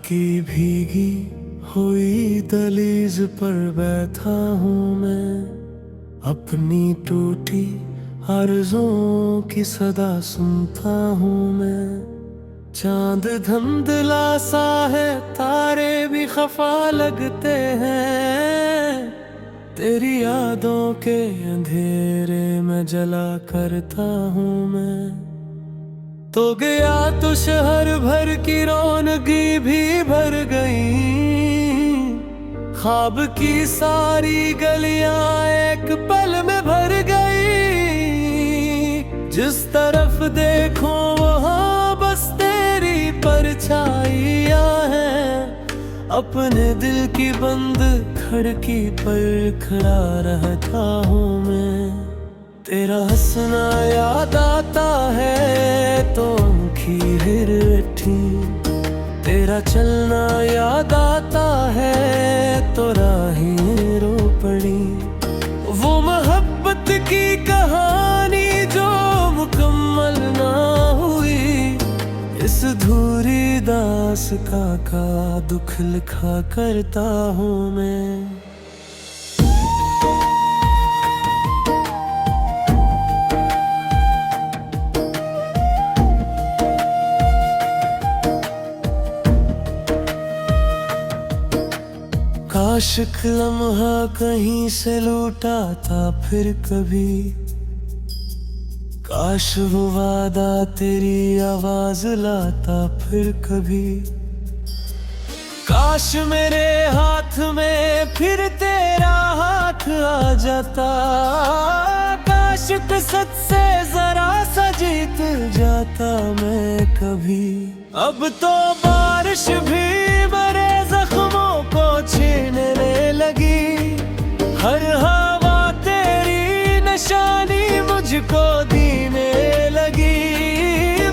की भीगी हुई दहलीज पर बैठा हूँ मैं, अपनी टूटी आरज़ुओं की सदा सुनता हूँ मैं। चांद धुंधला सा है, तारे भी खफा लगते हैं, तेरी यादों के अंधेरे में जला करता हूँ मैं। तो गया तो शहर भर की रौनगी भी भर गई, ख्वाब की सारी गलियां एक पल में भर गई। जिस तरफ देखो वहां बस तेरी परछाइयां हैं, अपने दिल की बंद खिड़की पर खड़ा रहता हूँ मैं। तेरा हंसना याद आता है तो खीर उठी, तेरा चलना याद आता है तो राहें रो पड़ी। वो मोहब्बत की कहानी जो मुकम्मल ना हुई, इस धूरी दास्तां का दुख लिखा करता हूँ मैं। काश एक लम्हा कहीं से लूटा था फिर कभी, काश वो वादा तेरी आवाज लाता फिर कभी। काश मेरे हाथ में फिर तेरा हाथ आ जाता, काश कसरत से जरा सा जीत जाता मैं कभी। अब तो बारिश भी मेरे जख्मों को छीनने लगी, हर हवा तेरी निशानी मुझको दीने लगी।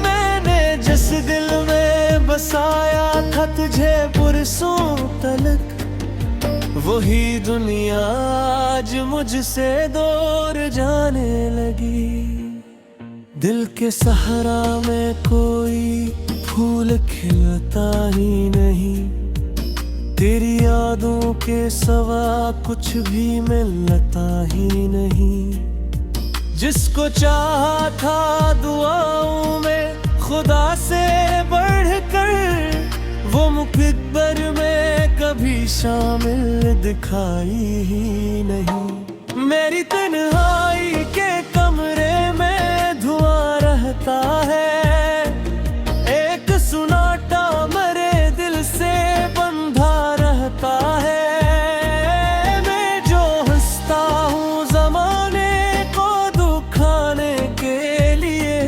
मैंने जिस दिल में बसाया था तुझे पुरसों तलक, वही दुनिया आज मुझसे दूर जाने लगी। दिल के सहारा में कोई फूल खिलता ही नहीं, तेरी यादों के सिवा कुछ भी मिलता ही नहीं। जिसको चाहा था दुआओं में खुदा से बढ़कर, वो मुकद्दर में कभी शामिल दिखाई ही नहीं। मेरी तन्हाई के कमरे में धुआं रहता है, एक सुनाटा मेरे दिल से बंधा रहता है। मैं जो हंसता हूँ ज़माने को दुखाने के लिए,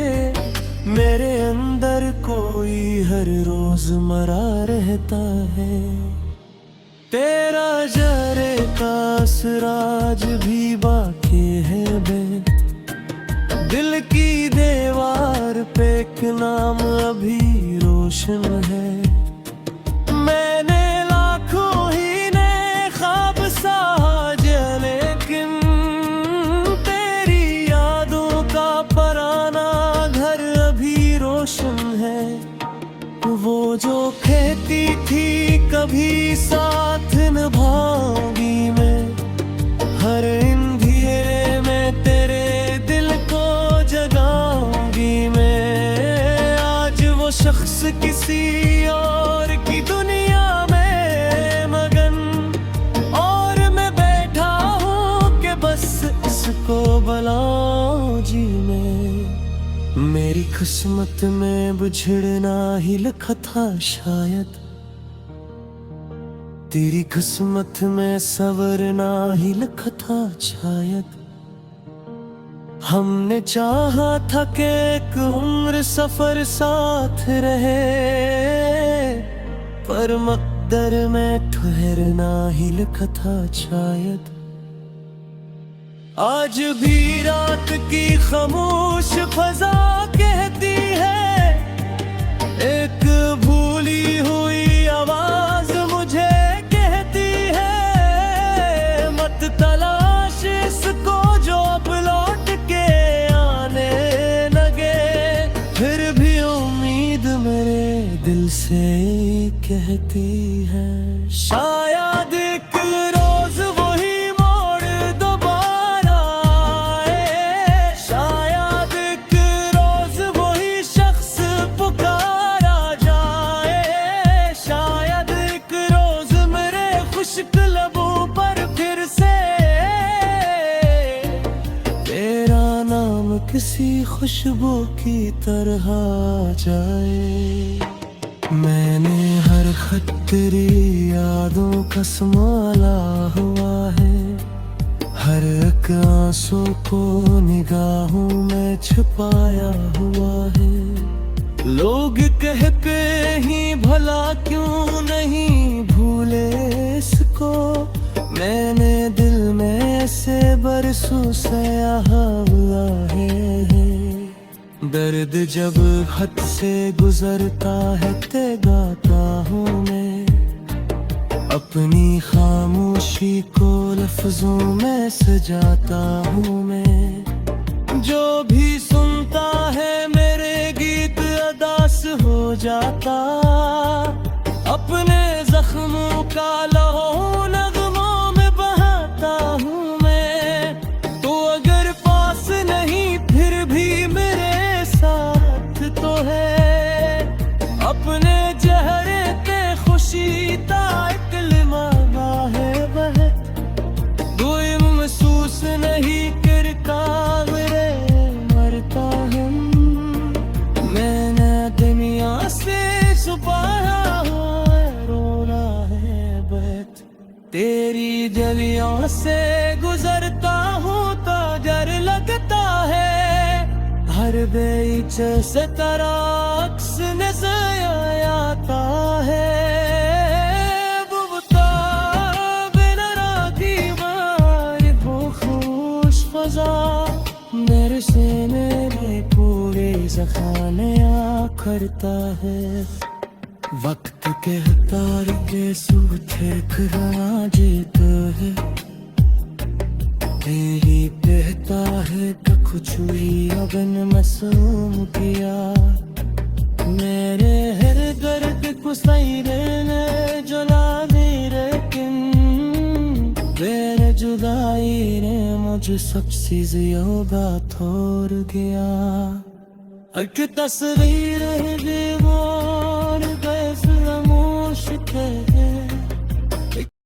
मेरे अंदर कोई हर रोज मरा रहता है। तेरा जरे का असराज भी बाकी है बे, दिल की दीवार पे एक नाम अभी रोशन है। मैंने लाखों ही ने ख्वाब साजे, लेकिन तेरी यादों का पराना घर अभी रोशन है। वो जो कहती थी कभी साथ निभाऊंगी मैं, हर अंधेरे में तेरे दिल को जगाऊंगी मैं। आज वो शख्स किसी और की दुनिया में मगन, और मैं बैठा हूँ कि बस इसको बुलाऊं जी मैं। मेरी किस्मत में बिछड़ना ही लिखा था शायद, तेरी किस्मत में संवरना ही लिखा था शायद। हमने चाहा था कि एक उम्र सफर साथ रहे, पर मकदर में ठहरना ही लिखा था शायद। आज भी रात की खामोश फजा कहती है, एक भूली हुई आवाज मुझे कहती है, मत तलाश इसको जो अब लौट के आने लगे। फिर भी उम्मीद मेरे दिल से कहती है शायद एक रोज वही मोड़ दोबारा आए, शायद एक रोज वही शख्स पुकारा जाए, शायद एक रोज मेरे खुश्क लबों पर फिर से तेरा नाम किसी खुशबू की तरह आ जाए। मैंने हर खत तेरी यादों का संभाला हुआ है, हर एक आंसू को निगाहों में छुपाया हुआ है। लोग कहते ही भला क्यों नहीं भूले इसको, मैंने दिल में से बरसों से हुआ है। दर्द जब खत से गुजरता है ते गाता हूँ मैं, अपनी खामोशी को लफ्जों में सजाता हूँ मैं। जो भी सुनता है मेरे गीत अदास हो जाता, अपने जख्मों का लहू नगमों में बहाता हूँ मैं। तो अगर पास नहीं फिर भी मेरे साथ तो है, अपने चेहरे पे खुशी ताक लिमावा है वह, कोई महसूस नहीं करता मेरे मरता हम। मैंने दुनिया से छुपाया हुआ रोना है बहत, तेरी गलियों से गुजरता हूँ तो डर लगता है, हर बेच से तरक्स नजर आता है। बुबता बिना दीवार वो खुश फजा, मेरे से मेरे पूरे ज़खाने आ करता है। वक्त के तार के सूखे खरा जीत है, यही कहता है कि कुछ हुई अबन मासूम किया। मेरे हर दर्द को सैरे ने जला दी, लेकिन मेरे जुदाई ने मुझे सबसे ज्यादा तोड़ गया। एक तस्वीर है दीवार पे खामोश थे,